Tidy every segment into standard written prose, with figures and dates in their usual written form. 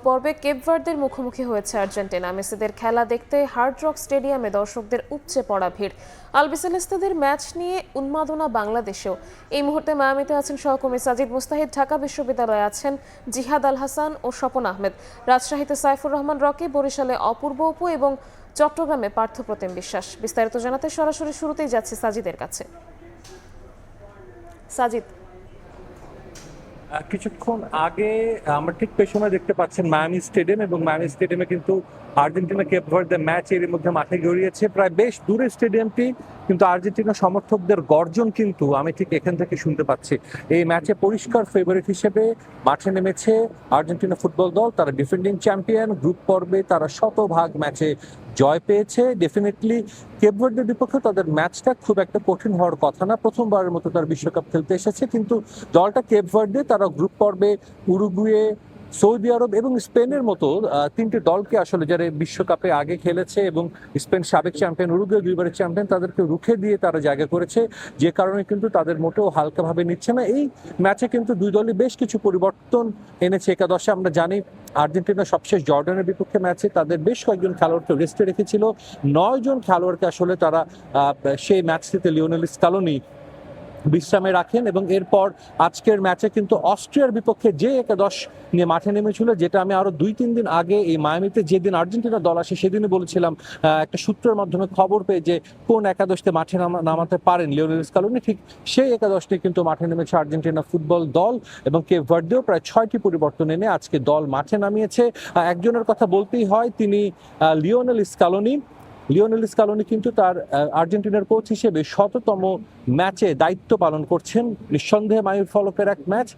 পর্বে কেপ ভার্দের মুখোমুখি হয়েছে আর্জেন্টিনা। মেসিদের খেলা দেখতে হার্ড রক স্টেডিয়ামে দর্শকদের উপচে পড়া ভিড়। আলবিসেলেস্তেদের ম্যাচ নিয়ে উন্মাদনা বাংলাদেশেও। এই মুহূর্তে মায়ামিতে আছেন সহকর্মী সাজিদ মুস্তাহিদ, ঢাকা বিশ্ববিদ্যালয়ে আছেন জিহাদ আল হাসান ও স্বপন আহমেদ, রাজশাহীতে সাইফুর রহমান রকি, বরিশালে অপূর্ব অপু এবং চট্টগ্রামে পার্থপ্রতিম বিশ্বাস। বিস্তারিত জানাতে সরাসরি শুরুতেই যাচ্ছে সাজিদের কাছে। সাজিদ, কিছুক্ষণ আগে আমরা ঠিক পেছনে দেখতে পাচ্ছেন মায়ামি স্টেডিয়াম, এবং মায়ামি স্টেডিয়ামে কিন্তু আর্জেন্টিনা কেপ ভার্দে ম্যাচ এর মধ্যে মাঠে গড়িয়েছে। প্রায় বেশ দূরে স্টেডিয়ামটি, কিন্তু আর্জেন্টিনা সমর্থকদের গর্জন কিন্তু আমি ঠিক এখান থেকে শুনতে পাচ্ছি। এই ম্যাচে পরিষ্কার ফেভারিট হিসেবে মাঠে নেমেছে আর্জেন্টিনা ফুটবল দল। তারা ডিফেন্ডিং চ্যাম্পিয়ন, গ্রুপ পর্বে তারা শতভাগ ম্যাচে জয় পেয়েছে। ডেফিনেটলি কেপ ভার্দের বিপক্ষে তাদের ম্যাচটা খুব একটা কঠিন হওয়ার কথা না, প্রথমবারের মতো তারা বিশ্বকাপ খেলতে এসেছে। কিন্তু দলটা কেপ ভার্দে, তারা গ্রুপ পর্বে উরুগুয়ে, সৌদি আরব এবং স্পেনের মতো তিনটি দলকে আসলে যারা বিশ্বকাপে আগে খেলেছে, এবং স্পেন সাবেক চ্যাম্পিয়ন, উরুগুয়ে দুইবারের চ্যাম্পিয়ন, তাদেরকে রুখে দিয়ে তারা জায়গা করেছে, যে কারণে কিন্তু তাদের মোটেও হালকাভাবে নিচ্ছে না। এই ম্যাচে কিন্তু দুই দলই বেশ কিছু পরিবর্তন এনেছে একাদশে। আমরা জানি আর্জেন্টিনা সবশেষ জর্ডানের বিপক্ষে ম্যাচে তাদের বেশ কয়েকজন খেলোয়াড়কে রেস্টে রেখেছিল। 9 জন খেলোয়াড়কে আসলে তারা সেই ম্যাচটিতে লিওনেল স্কালোনি বিশ্রামে রাখেন, এবং এরপর আজকের ম্যাচে কিন্তু অস্ট্রিয়ার বিপক্ষে যে একাদশ নিয়ে মাঠে নেমেছিল, যেটা আমি আরো 2-3 দিন আগে এই মায়ামিতে যেদিন আর্জেন্টিনা দল আসে সেদিনই বলেছিলাম, একটা সূত্রের মাধ্যমে খবর পেয়ে, যে কোন একাদশকে মাঠে নামাতে পারেন লিওনেল স্কালোনি, ঠিক সেই একাদশটি কিন্তু মাঠে নেমেছে আর্জেন্টিনা ফুটবল দল। এবং কেপ ভার্দেও প্রায় 6টি পরিবর্তন এনে আজকে দল মাঠে নামিয়েছে। একজনের কথা বলতেই হয়, তিনি লিওনেল স্কালোনি। লিওনেল স্কালোনি কিন্তু তার আর্জেন্টিনার কোচ হিসেবে 100তম ম্যাচে দায়িত্ব পালন করছেন। নিঃসন্দেহে মাইল ফলকের এক ম্যাচ,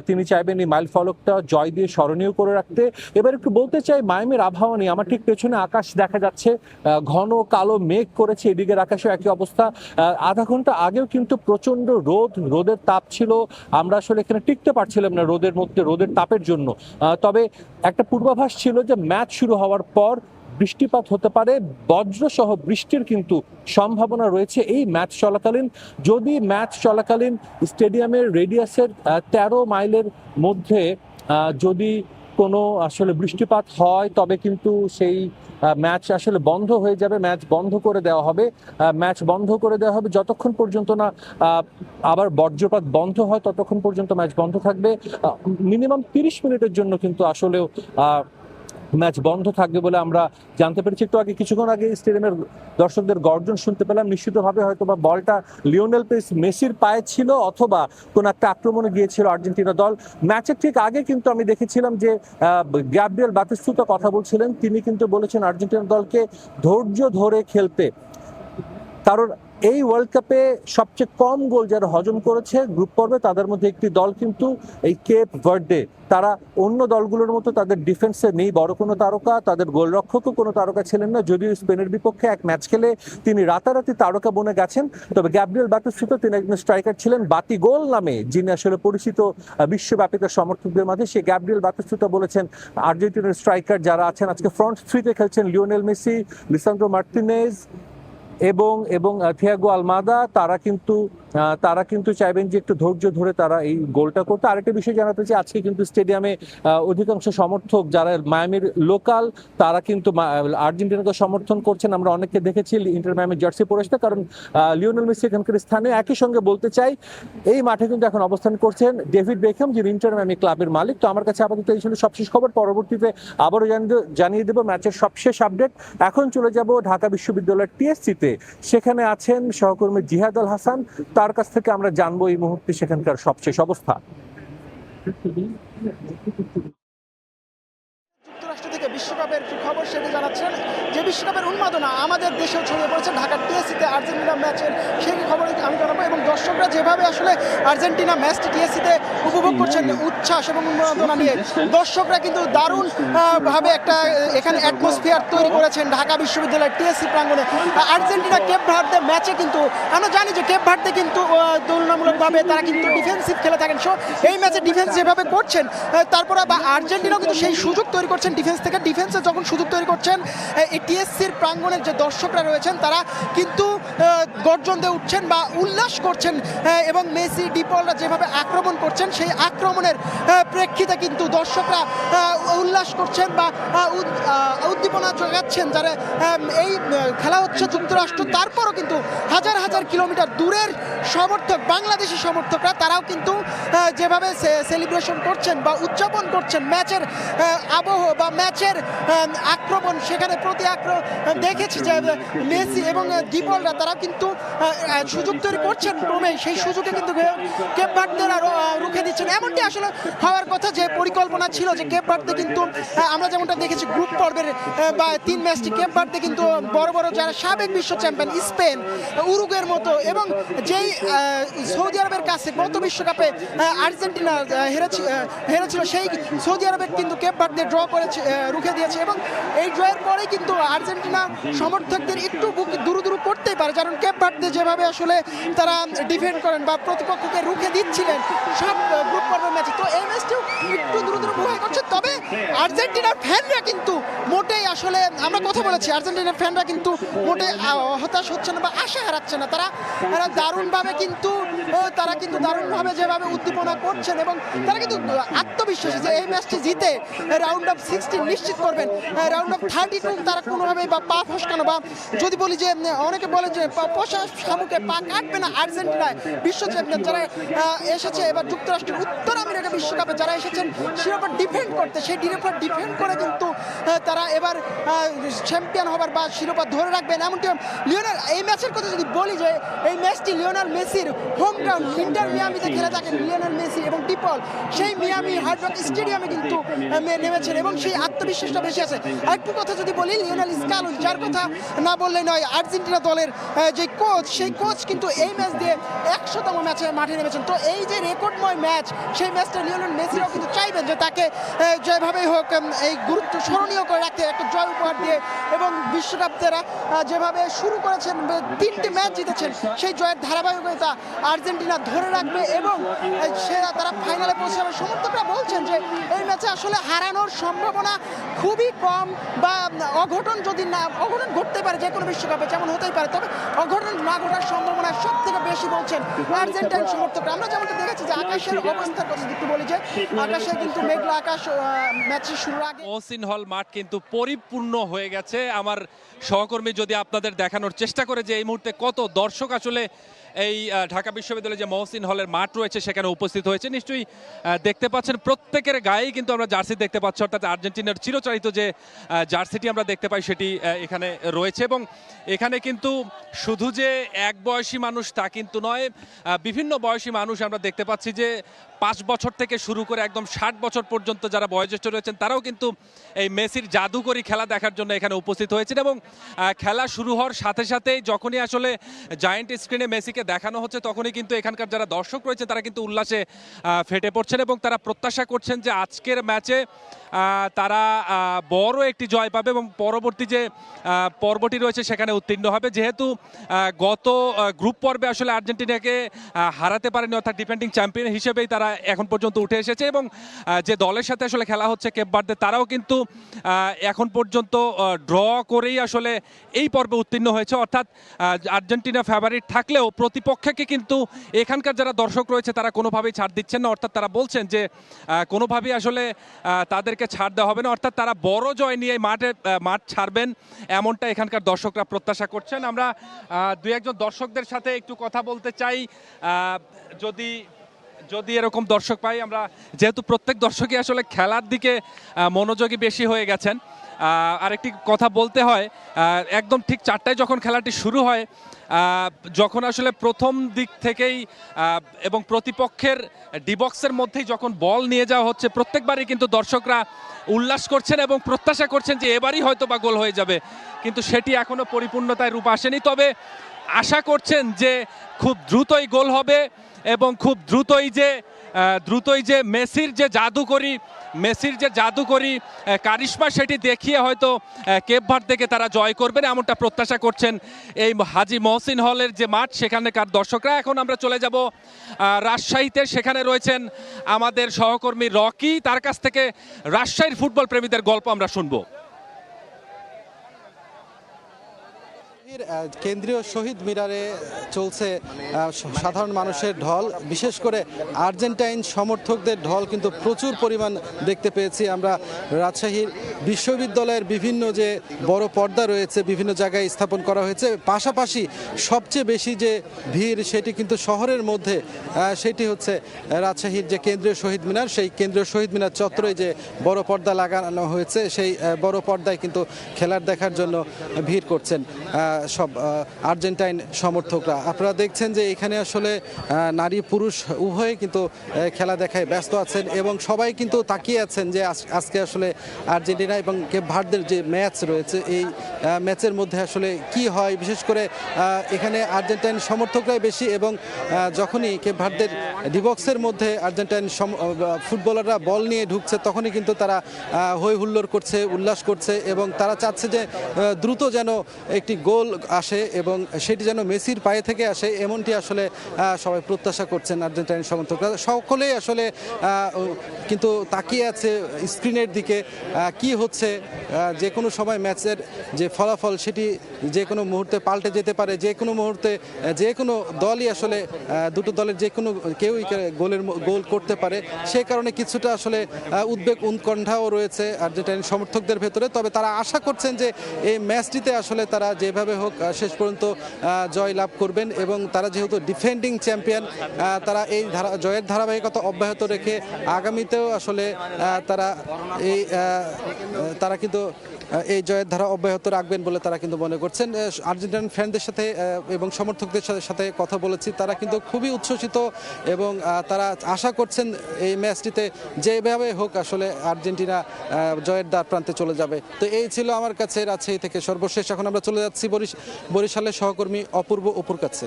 তিনি চাইবেন এই মাইল ফলকটা জয় দিয়ে স্মরণীয় করে রাখতে। এবার একটু বলতে চাই মায়ামির আবহাওয়া নিয়ে। আমার ঠিক পেছনে আকাশ দেখা যাচ্ছে, ঘন কালো মেঘ করেছে, এদিকের আকাশেও একই অবস্থা। আধা ঘন্টা আগেও কিন্তু প্রচন্ড রোদের তাপ ছিল, আমরা আসলে এখানে টিকতে পারছিলাম না রোদের মধ্যে, রোদের তাপের জন্য। তবে একটা পূর্বাভাস ছিল যে ম্যাচ শুরু হওয়ার পর বৃষ্টিপাত হতে পারে, বজ্রসহ বৃষ্টির কিন্তু সম্ভাবনা রয়েছে এই ম্যাচ চলাকালীন। যদি ম্যাচ চলাকালীন স্টেডিয়ামের রেডিয়াসের 13 মাইলের মধ্যে যদি কোনো আসলে বৃষ্টিপাত হয়, তবে কিন্তু সেই ম্যাচ আসলে বন্ধ হয়ে যাবে, ম্যাচ বন্ধ করে দেওয়া হবে। ম্যাচ বন্ধ করে দেওয়া হবে যতক্ষণ পর্যন্ত না আবার বজ্রপাত বন্ধ হয়, ততক্ষণ পর্যন্ত ম্যাচ বন্ধ থাকবে। মিনিমাম 30 মিনিটের জন্য কিন্তু আসলেও ম্যাচ বন্ধ থাকবে বলে আমরা জানতে পেরেছি। একটু আগে, কিছুক্ষণ আগে স্টেডিয়ামের দর্শকদের গর্জন শুনতে পেলাম। নিশ্চিতভাবে হয়তো বা বলটা লিওনেল মেসির পায়ে ছিল, অথবা কোনো একটা আক্রমণে গিয়েছিল আর্জেন্টিনা দল। ম্যাচের ঠিক আগে কিন্তু আমি দেখেছিলাম যে গ্যাব্রিয়েল বাতিস্তুতা কথা বলছিলেন। তিনি কিন্তু বলেছেন আর্জেন্টিনা দলকে ধৈর্য ধরে খেলতে, কারণ এই ওয়ার্ল্ড কাপে সবচেয়ে কম গোল যারা হজম করেছে গ্রুপ পর্বে, তাদের মধ্যে একটি দল কিন্তু এই কেপ ভার্দে। তারা অন্য দলগুলোর মতো তাদের ডিফেন্সে নেই বড় কোনো তারকা, তাদের গোলরক্ষকও কোনো তারকা ছিলেন না। যদিও স্পেনের বিপক্ষে এক ম্যাচ খেলে তিনি রাতারাতি তারকা বনে গেছেন, তবে গ্যাব্রিয়েল বাতিস্তুতা তিনি একজন স্ট্রাইকার ছিলেন, বাতি গোল নামে যিনি আসলে পরিচিত বিশ্বব্যাপী তার সমর্থকদের মাঝে। সেই গ্যাব্রিয়েল বাতিস্তুতা বলেছেন আর্জেন্টিনার স্ট্রাইকার যারা আছেন আজকে ফ্রন্ট থ্রিতে খেলছেন, লিওনেল মেসি, লিসান্দ্রো মার্টিনেজ এবং থিয়াগো আলমাদা, তারা কিন্তু চাইবেন যে একটু ধৈর্য ধরে তারা এই গোলটা করতে। আরেকটা বিষয় জানাতে চাই, আজকে কিন্তু স্টেডিয়ামে অধিকাংশ সমর্থক যারা মায়ামির লোকাল, তারা কিন্তু আর্জেন্টিনাকে সমর্থন করছেন। আমরা অনেককে দেখেছি ইন্টার মায়ামির জার্সি পরে আসতে, কারণ লিওনেল মেসি এখানকার স্থানে। একই সঙ্গে বলতে চাই, এই মাঠে কিন্তু এখন অবস্থান করছেন ডেভিড বেকহাম, যিনি ইন্টার মায়ামি ক্লাবের মালিক। তো আমার কাছে আপাতত এই ছিল সবশেষ খবর। পরবর্তীতে আবারও জানিয়ে দেবো ম্যাচের সবশেষ আপডেট। এখন চলে যাব ঢাকা বিশ্ববিদ্যালয়ের টিএসসিতে, সেখানে আছেন সহকর্মী জিহাদ আল হাসান। তার কাছ থেকে আমরা জানবো এই মুহূর্তে সেখানকার সবশেষ অবস্থা। যুক্তরাষ্ট্র থেকে বিশ্বকাপের খবর সেটি জানাচ্ছেন, যে বিশ্বকাপের উন্মাদনা আমাদের দেশেও ছড়িয়ে পড়েছে। ঢাকার টিএসসিতে আর্জেন্টিনা ম্যাচের সেই খবর আমি জানাবো, এবং দর্শকরা যেভাবে আসলে আর্জেন্টিনা ম্যাচটি টিএসসিতে উপভোগ করছেন উচ্ছ্বাস এবং উন্মাদনা নিয়ে, দর্শকরা কিন্তু দারুণ ভাবে একটা এখানে অ্যাটমসফিয়ার তৈরি করেছেন ঢাকা বিশ্ববিদ্যালয়ের টিএসসি প্রাঙ্গণে। আর্জেন্টিনা কেপ ভার্দে ম্যাচে কিন্তু আমরা জানি যে কেপ ভার্দে কিন্তু তুলনামূলকভাবে তারা কিন্তু ডিফেন্সিভ খেলে থাকেন। সো এই ম্যাচে ডিফেন্স যেভাবে করছেন, তারপরে আর্জেন্টিনাও কিন্তু সেই সুযোগ তৈরি করছেন ডিফেন্স থেকে। ডিফেন্সে যখন সুযোগ তৈরি করছেন, এই টিএসসির প্রাঙ্গণের যে দর্শকরা রয়েছেন তারা কিন্তু গর্জন দিয়ে উঠছেন করছেন বা উল্লাস করছেন এবং মেসি ডিপলরা যেভাবে আক্রমণ করছেন সেই আক্রমণের প্রেক্ষিতে কিন্তু দর্শকরা উল্লাস করছেন বা উদ্দীপনা যোগাচ্ছেন। যারা এই খেলা হচ্ছে যুক্তরাষ্ট্র, তারপরও কিন্তু হাজার হাজার কিলোমিটার দূরের সমর্থক, বাংলাদেশি সমর্থকরা তারাও কিন্তু যেভাবে সেলিব্রেশন করছেন বা উদযাপন করছেন ম্যাচের আবহ বা ম্যাচের আক্রমণ, সেখানে প্রতি আক্রমণ দেখেছি যে মেসি এবং ডিপলরা তারা কিন্তু সুযোগ তৈরি করছেন ক্রমে, সেই সুযোগে কিন্তু কেপ ভার্দেরা রুখে দিচ্ছেন। এমনটি আসলে হওয়ার কথা, যে পরিকল্পনা ছিল যে কেপ ভার্দে কিন্তু আমরা যেমনটা দেখেছি গ্রুপ পর্বের বা 3 ম্যাচটি কেপ ভার্দে কিন্তু বড় বড় যারা সাবেক বিশ্ব চ্যাম্পিয়ন স্পেন, উরুগুয়ের মতো এবং যেই সৌদি আরবের কাছে গত বিশ্বকাপে আর্জেন্টিনা হেরেছিল, সেই সৌদি আরবের কিন্তু কেপ ভার্দে ড্র করেছে, রুখে দিয়েছে। এবং এই ড্রয়ের পরে কিন্তু আর্জেন্টিনা সমর্থকদের একটু বুক দুরু দুরু করতেই পারে, কারণ কেপ ভার্দে যেভাবে আসলে তারা ডিফেন্ড করেন বা প্রতিপক্ষকে রুখে দিচ্ছিলেন সব গ্রুপ পর্বের ম্যাচে, তো এই ম্যাচটিও একটু দ্রুত ভয় করছে। তবে আর্জেন্টিনার ফ্যানরা কিন্তু মোটেই আসলে, আমরা কথা বলেছি, আর্জেন্টিনার ফ্যানরা কিন্তু মোটে হতাশ হচ্ছে না বা আশা হারাচ্ছে না। তারা দারুণভাবে কিন্তু দারুণভাবে যেভাবে উদ্দীপনা করছেন এবং তারা কিন্তু আত্মবিশ্বাসী যে এই ম্যাচটি জিতে রাউন্ড অফ 16 নিশ্চিত করবেন। রাউন্ড অফ 32 তারা কোনোভাবে বা পা ফসকানো বা যদি বলি যে অনেকে বলে যে পশা শামুকে পা কাটবে না আর্জেন্টিনায় বিশ্ব চ্যাম্পিয়ন যারা এসেছে এবার যুক্তরাষ্ট্রের উত্তর আমেরিকা বিশ্বকাপে যারা এসেছেন শিরোপা ডিফেন্ড করতে, সেই শিরোপা ডিফেন্ড করে কিন্তু তারা এবার চ্যাম্পিয়ন হবার বা শিরোপা ধরে রাখবেন। এমনকি লিওনেল, এই ম্যাচের কথা যদি বলি যে এই ম্যাচটি লিওনেল মেসির হোম গ্রাউন্ড ইন্টার মিয়ামিতে খেলে থাকেন লিওনেল মেসি এবং ডিপল, সেই মিয়ামি হার্ড রক স্টেডিয়ামে কিন্তু নেমেছেন এবং সেই আত্মবিশ্বাসটা বেশি আছে। আরেকটু কথা যদি বলি, লিওনেল স্কালোনি, যার কথা না বললে নয়, আর্জেন্টিনা দলের যে কোচ, সেই কোচ কিন্তু এই ম্যাচ দিয়ে 100তম ম্যাচে মাঠে নেমেছেন। তো এই যে রেকর্ডময় ম্যাচ, সেই ম্যাচটা লিওনেল মেসিরাও কিন্তু চাইবেন যে তাকে যেভাবেই হোক এই গুরুত্ব স্মরণীয় করে রাখতে, একটা জয় উপহার দিয়ে এবং বিশ্বকাপ তারা যেভাবে শুরু করেছেন, 3টি ম্যাচ জিতেছেন, সেই জয়ের ধারাবাহিকতা আর্জেন্টিনা ধরে রাখবে এবং তারা ফাইনালে পৌঁছাবে। সমর্থকরা বলছেন যে এই ম্যাচে আসলে হারানোর সম্ভাবনা খুবই কম বা অঘটন ঘটতে পারে যে কোনো বিশ্বকাপে, যেমন হতেই পারে, তবে অঘটন না ঘটার সম্ভাবনা সব থেকে বেশি বলছেন আর্জেন্টাইন সমর্থকরা। আমরা যেমনটা দেখেছি যে আকাশের অবস্থার কথা একটু বলি যে আকাশে কিন্তু মেঘলা আকাশ ম্যাচের শুরুর আগে। মহসিন হল মাঠ কিন্তু পরিপূর্ণ হয়ে গেছে। আমার সহকর্মী যদি আপনাদের দেখানোর চেষ্টা করে যে এই মুহূর্তে কত দর্শক আসলে এই ঢাকা বিশ্ববিদ্যালয়ে যে মহসিন হলের মাঠ রয়েছে সেখানে উপস্থিত হয়েছে, নিশ্চয়ই দেখতে পাচ্ছেন প্রত্যেকের গায়েই কিন্তু আমরা জার্সি দেখতে পাচ্ছি, অর্থাৎ আর্জেন্টিনার চিরচারিত যে জার্সিটি আমরা দেখতে পাই সেটি এখানে রয়েছে। এবং এখানে কিন্তু শুধু যে এক বয়সী মানুষ তা কিন্তু নয়, বিভিন্ন বয়সী মানুষ আমরা দেখতে পাচ্ছি যে 5 বছর থেকে শুরু করে একদম 60 বছর পর্যন্ত যারা বয়োজ্যেষ্ঠ রয়েছেন তারাও কিন্তু এই মেসির জাদুকরী খেলা দেখার জন্য এখানে উপস্থিত হয়েছেন। এবং খেলা শুরু হওয়ার সাথে সাথেই যখনই আসলে জায়ান্ট স্ক্রিনে মেসিকে দেখানো হচ্ছে তখনই কিন্তু এখানকার যারা দর্শক রয়েছে তারা কিন্তু উল্লাসে ফেটে পড়ছেন এবং তারা প্রত্যাশা করছেন যে আজকের ম্যাচে তারা বড় একটি জয় পাবে এবং পরবর্তী যে পর্বটি রয়েছে সেখানে উত্তীর্ণ হবে। যেহেতু গত গ্রুপ পর্বে আসলে আর্জেন্টিনাকে হারাতে পারেনি, অর্থাৎ ডিফেন্ডিং চ্যাম্পিয়ন হিসেবেই তারা এখন পর্যন্ত উঠে এসেছে এবং যে দলের সাথে আসলে খেলা হচ্ছে কেপ ভার্দে, তারাও কিন্তু এখন পর্যন্ত ড্র করেই আসলে এই পর্বে উত্তীর্ণ হয়েছে। অর্থাৎ আর্জেন্টিনা ফেভারিট থাকলেও প্রতিপক্ষকে কিন্তু এখানকার যারা দর্শক রয়েছে তারা কোনোভাবেই ছাড় দিচ্ছেন না, অর্থাৎ তারা বলছেন যে কোনোভাবেই আসলে তাদেরকে ছাড় দেওয়া হবে না, অর্থাৎ তারা বড় জয় নিয়ে মাঠ ছাড়বেন এমনটা এখানকার দর্শকরা প্রত্যাশা করছেন। আমরা 2-1 দর্শকদের সাথে একটু কথা বলতে চাই, যদি এরকম দর্শক পাই আমরা, যেহেতু প্রত্যেক দর্শকই আসলে খেলার দিকে মনোযোগী বেশি হয়ে গেছেন। আরেকটি কথা বলতে হয়, একদম ঠিক 4টায় যখন খেলাটি শুরু হয়, যখন আসলে প্রথম দিক থেকেই এবং প্রতিপক্ষের ডিবক্সের মধ্যেই যখন বল নিয়ে যাওয়া হচ্ছে, প্রত্যেকবারই কিন্তু দর্শকরা উল্লাস করছেন এবং প্রত্যাশা করছেন যে এবারই হয়তো বা গোল হয়ে যাবে, কিন্তু সেটি এখনো পরিপূর্ণতায় রূপ আসেনি। তবে আশা করছেন যে খুব দ্রুতই গোল হবে এবং খুব দ্রুতই যে মেসির যে জাদুকরী কারিশমা সেটি দেখিয়ে হয়তো কেপ ভার্দেকে তারা জয় করবেন, এমনটা প্রত্যাশা করছেন এই হাজী মহসিন হলের যে মাঠ সেখানকার দর্শকরা। এখন আমরা চলে যাব রাজশাহীতে, সেখানে রয়েছেন আমাদের সহকর্মী রকি, তার কাছ থেকে রাজশাহীর ফুটবল প্রেমীদের গল্প আমরা শুনবো। কেন্দ্রীয় শহীদ মিনারে চলছে সাধারণ মানুষের ঢল, বিশেষ করে আর্জেন্টাইন সমর্থকদের ঢল কিন্তু প্রচুর পরিমাণ দেখতে পেয়েছি আমরা। রাজশাহীর বিশ্ববিদ্যালয়ের বিভিন্ন যে বড় পর্দা রয়েছে বিভিন্ন জায়গায় স্থাপন করা হয়েছে, পাশাপাশি সবচেয়ে বেশি যে ভিড় সেটি কিন্তু শহরের মধ্যে, সেটি হচ্ছে রাজশাহীর যে কেন্দ্রীয় শহীদ মিনার, সেই কেন্দ্রীয় শহীদ মিনার চত্বরে যে বড় পর্দা লাগানো হয়েছে সেই বড় পর্দায় কিন্তু খেলার দেখার জন্য ভিড় করছেন সব আর্জেন্টাইন সমর্থকরা। আপনারা দেখছেন যে এখানে আসলে নারী পুরুষ উভয়ে কিন্তু খেলা দেখায় ব্যস্ত আছেন এবং সবাই কিন্তু তাকিয়ে আছেন যে আজকে আসলে আর্জেন্টিনা এবং কেপ ভার্দের যে ম্যাচ রয়েছে এই ম্যাচের মধ্যে আসলে কি হয়। বিশেষ করে এখানে আর্জেন্টাইন সমর্থকরাই বেশি এবং যখনই কেপ ভার্দের ডিবক্সের মধ্যে আর্জেন্টাইন ফুটবলাররা বল নিয়ে ঢুকছে তখনই কিন্তু তারা হই হুল্লোড় করছে, উল্লাস করছে এবং তারা চাচ্ছে যে দ্রুত যেন একটি গোল আসে এবং সেটি যেন মেসির পায়ে থেকে আসে, এমনটি আসলে সবাই প্রত্যাশা করছেন আর্জেন্টাইন সমর্থকরা। সকলেই আসলে কিন্তু তাকিয়ে আছে স্ক্রিনের দিকে কি হচ্ছে। যে কোনো সময় ম্যাচের যে ফলাফল সেটি যে কোনো মুহূর্তে পাল্টে যেতে পারে, যে কোনো মুহূর্তে যে কোনো দলই আসলে দুটো দলের যে কোনো কেউই গোল করতে পারে। সেই কারণে কিছুটা আসলে উদ্বেগ উৎকণ্ঠাও রয়েছে আর্জেন্টাইন সমর্থকদের ভেতরে। তবে তারা আশা করছেন যে এই ম্যাচটিতে আসলে তারা যেভাবে হোক শেষ পর্যন্ত জয় লাভ করবেন এবং তারা যেহেতু ডিফেন্ডিং চ্যাম্পিয়ন, তারা এই জয়ের ধারাবাহিকতা অব্যাহত রেখে আগামীতেও আসলে তারা কিন্তু এই জয়ের ধারা অব্যাহত রাখবেন বলে তারা কিন্তু মনে করছেন। আর্জেন্টিনান ফ্যানদের সাথে এবং সমর্থকদের সাথে কথা বলেছি, তারা কিন্তু খুবই উচ্ছ্বসিত এবং তারা আশা করছেন এই ম্যাচটিতে যেভাবে হোক আসলে আর্জেন্টিনা জয়ের দ্বার প্রান্তে চলে যাবে। তো এই ছিল আমার কাছে রাজশাহী থেকে সর্বশেষ। এখন আমরা চলে যাচ্ছি বরিশালের সহকর্মী অপুর কাছে।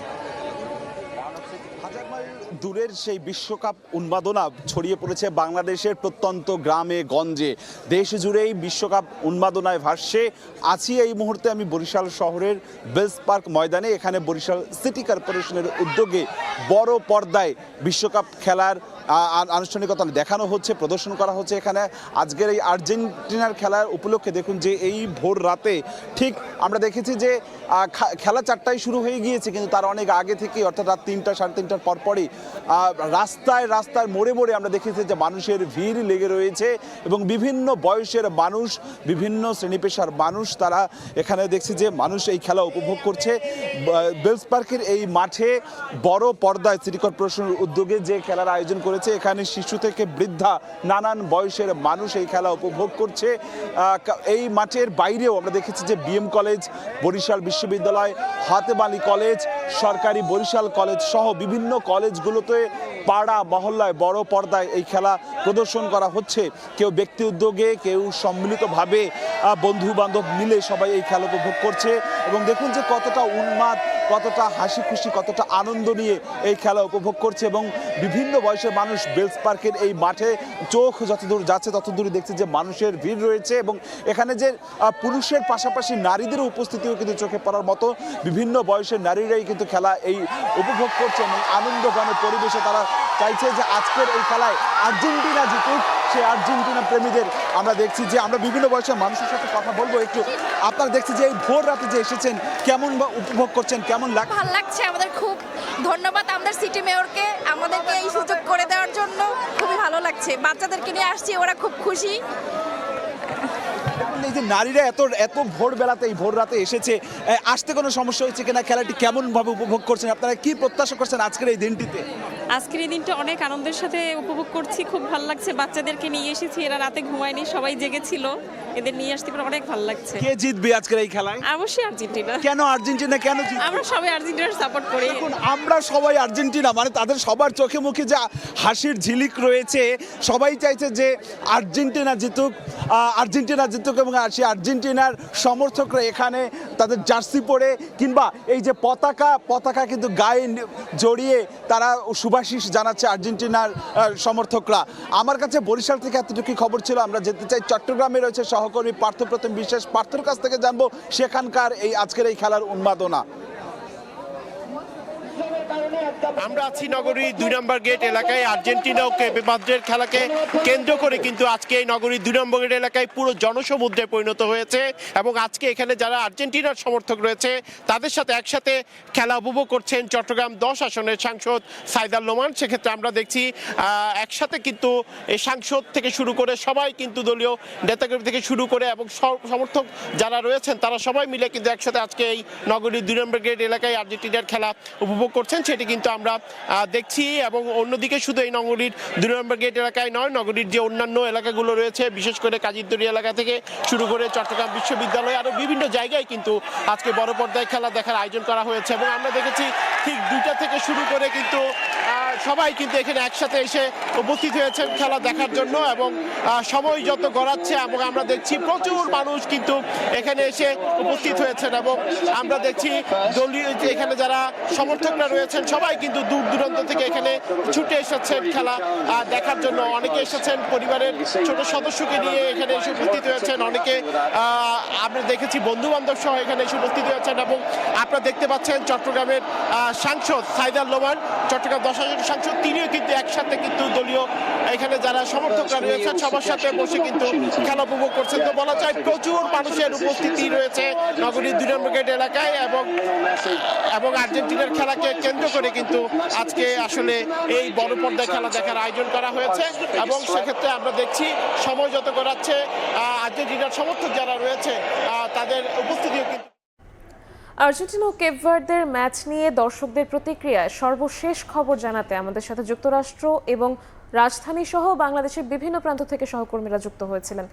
দূরের সেই বিশ্বকাপ উন্মাদনা ছড়িয়ে পড়েছে বাংলাদেশের প্রত্যন্ত গ্রামে গঞ্জে, দেশ জুড়েই বিশ্বকাপ উন্মাদনায় ভাসছে। আছি এই মুহূর্তে আমি বরিশাল শহরের বেলস পার্ক ময়দানে। এখানে বরিশাল সিটি কর্পোরেশনের উদ্যোগে বড় পর্দায় বিশ্বকাপ খেলার আনুষ্ঠানিকতা দেখানো হচ্ছে, প্রদর্শন করা হচ্ছে। এখানে আজকের এই আর্জেন্টিনার খেলার উপলক্ষে দেখুন যে এই ভোর রাতে ঠিক আমরা দেখেছি যে খেলা 4টায় শুরু হয়ে গিয়েছে, কিন্তু তার অনেক আগে থেকে অর্থাৎ রাত 3টা সাড়ে 3টার পরপরই রাস্তায় মোড়ে আমরা দেখেছি যে মানুষের ভিড় লেগে রয়েছে এবং বিভিন্ন বয়সের মানুষ, বিভিন্ন শ্রেণী পেশার মানুষ তারা এখানে দেখছি যে মানুষ এই খেলা উপভোগ করছে। বেলস পার্কের এই মাঠে বড় পর্দায় সিটি কর্পোরেশনের উদ্যোগে যে খেলার আয়োজন করেছে, এখানে শিশু থেকে বৃদ্ধা নানান বয়সের মানুষ এই খেলা উপভোগ করছে। এই মাঠের বাইরেও আমরা দেখেছি যে বিএম কলেজ, বরিশাল বিশ্ববিদ্যালয়, হাতেম আলী কলেজ, সরকারি বরিশাল কলেজ সহ বিভিন্ন কলেজগুলোতে পাড়া মহল্লায় বড় পর্দায় এই খেলা প্রদর্শন করা হচ্ছে। কেউ ব্যক্তি উদ্যোগে, কেউ সম্মিলিতভাবে বন্ধু বান্ধব মিলে সবাই এই খেলা উপভোগ করছে এবং দেখুন যে কতটা উন্মাদ, কতটা হাসি খুশি, কতটা আনন্দ নিয়ে এই খেলা উপভোগ করছে এবং বিভিন্ন বয়সের মানুষ বেলস পার্কের এই মাঠে চোখ যতদূর যাচ্ছে ততদূরই দেখছে যে মানুষের ভিড় রয়েছে এবং এখানে যে পুরুষের পাশাপাশি নারীদের উপস্থিতিও কিন্তু চোখে পড়ার মতো। বিভিন্ন বয়সের নারীরাই কিন্তু খেলা এই উপভোগ করছে এবং আনন্দঘন পরিবেশে তারা চাইছে যে আজকের এই খেলায় আর্জেন্টিনা জিতুক। সেই আর্জেন্টিনা প্রেমীদের আমরা দেখছি যে আমরা বিভিন্ন বয়সের মানুষের সাথে কথা বলবো একটু। আপনারা দেখছি যে এই ভোর রাতে যে এসেছেন কেমন বা উপভোগ করছেন, কেমন লাগছে? ভালো লাগছে, আমাদের খুব ধন্যবাদ আমাদের সিটি মেয়রকে আমাদেরকে এই সুযোগ করে দেওয়ার জন্য। খুবই ভালো লাগছে, বাচ্চাদেরকে নিয়ে আসছি, ওরা খুব খুশি। এই যে নারীরা এত ভোরবেলাতে এই ভোর রাতে এসেছে, আসতে কোনো সমস্যা হয়েছে কিনা, খেলাটি কেমনভাবে উপভোগ করছেন, আপনারা কি প্রত্যাশা করছেন আজকের এই দিনটিতে? আজকের এই দিনটা অনেক আনন্দের সাথে উপভোগ করছি, খুব ভালো লাগছে। বাচ্চাদেরকে নিয়ে এসেছি, এরা রাতে ঘুমায়নি, সবাই জেগেছিল, এদের নিয়ে আসতে পারে অনেক ভালো লাগছে। কে জিতবে আজকের এই খেলায়? অবশ্যই আর্জেন্টিনা। কেন আর্জেন্টিনা, কেন জিতবে? আমরা সবাই আর্জেন্টিনার সাপোর্ট করি। দেখুন আমরা সবাই আর্জেন্টিনা, মানে তাদের সবার চোখে মুখে যে হাসির ঝিলিক রয়েছে, সবাই চাইছে যে আর্জেন্টিনা জিতুক এবং সেই আর্জেন্টিনার সমর্থকরা এখানে তাদের জার্সি পরে কিংবা এই যে পতাকা কিন্তু গায়ে জড়িয়ে তারা শুভাশিস জানাচ্ছে আর্জেন্টিনার সমর্থকরা। আমার কাছে বরিশাল থেকে এতটুকু খবর ছিল। আমরা যেতে চাই চট্টগ্রামে রয়েছে সহকর্মী পার্থপ্রতিম বিশ্বাস, পার্থর কাছ থেকে জানবো সেখানকার এই আজকের এই খেলার উন্মাদনা। আমরা আছি নগরীর 2 নম্বর গেট এলাকায়। আর্জেন্টিনা ও কেপে ভার্দের খেলাকে কেন্দ্র করে কিন্তু আজকে এই নগরীর 2 নম্বর গেট এলাকায় পুরো জনসমুদ্রে পরিণত হয়েছে এবং আজকে এখানে যারা আর্জেন্টিনার সমর্থক রয়েছে তাদের সাথে একসাথে খেলা উপভোগ করছেন চট্টগ্রাম 10 আসনের সাংসদ সাইদাল নোমান। সেক্ষেত্রে আমরা দেখছি একসাথে কিন্তু এই সাংসদ থেকে শুরু করে সবাই কিন্তু দলীয় নেতাকর্মী থেকে শুরু করে এবং সমর্থক যারা রয়েছেন তারা সবাই মিলে কিন্তু একসাথে আজকে এই নগরীর 2 নম্বর গেট এলাকায় আর্জেন্টিনার খেলা উপভোগ করছেন, সেটি কিন্তু আমরা দেখছি। এবং অন্যদিকে শুধু এই নগরীর 2 নম্বর গেট এলাকায় নয়, নগরীর যে অন্যান্য এলাকাগুলো রয়েছে বিশেষ করে কাজীরদড়ি এলাকা থেকে শুরু করে চট্টগ্রাম বিশ্ববিদ্যালয় আরও বিভিন্ন জায়গায় কিন্তু আজকে বড় পর্দায় খেলা দেখার আয়োজন করা হয়েছে এবং আমরা দেখেছি ঠিক 2টা থেকে শুরু করে কিন্তু সবাই কিন্তু এখানে একসাথে এসে উপস্থিত হয়েছেন খেলা দেখার জন্য এবং সময় যত গড়াচ্ছে এবং আমরা দেখছি প্রচুর মানুষ কিন্তু এখানে এসে উপস্থিত হয়েছেন এবং আমরা দেখছি দলীয় এখানে যারা সমর্থকরা রয়েছেন সবাই কিন্তু দূর দূরান্ত থেকে এখানে ছুটে এসেছেন খেলা দেখার জন্য। অনেকে এসেছেন পরিবারের ছোট সদস্যকে নিয়ে এখানে এসে উপস্থিত হয়েছেন, অনেকে আমরা দেখেছি বন্ধু বান্ধব সহ এখানে এসে উপস্থিত হয়েছেন এবং আপনারা দেখতে পাচ্ছেন চট্টগ্রামের সাংসদ সাইদাল নোমান, চট্টগ্রাম 10 আসনের সাংসদ, তিনিও কিন্তু একসাথে কিন্তু দলীয় এখানে যারা সমর্থকরা রয়েছেন সবার সাথে বসে কিন্তু খেলা উপভোগ করছেন। তো বলা যায় প্রচুর মানুষের উপস্থিতি রয়েছে নগরীর 2 নম্বর গেট এলাকায় এবং আর্জেন্টিনার খেলাকে কেন্দ্র করে কিন্তু আজকে আসলে এই বড় পর্দায় খেলা দেখার আয়োজন করা হয়েছে এবং সেক্ষেত্রে আমরা দেখছি সময় যত গড়াচ্ছে আর্জেন্টিনার সমর্থক যারা রয়েছে তাদের উপস্থিতিও কিন্তু। আর্জেন্টিনা ও কেপ ভার্দের ম্যাচ নিয়ে দর্শকদের প্রতিক্রিয়ায় সর্বশেষ খবর জানাতে আমাদের সাথে যুক্তরাষ্ট্র এবং রাজধানী সহ বাংলাদেশের বিভিন্ন প্রান্ত থেকে সহকর্মীরা যুক্ত হয়েছিলেন।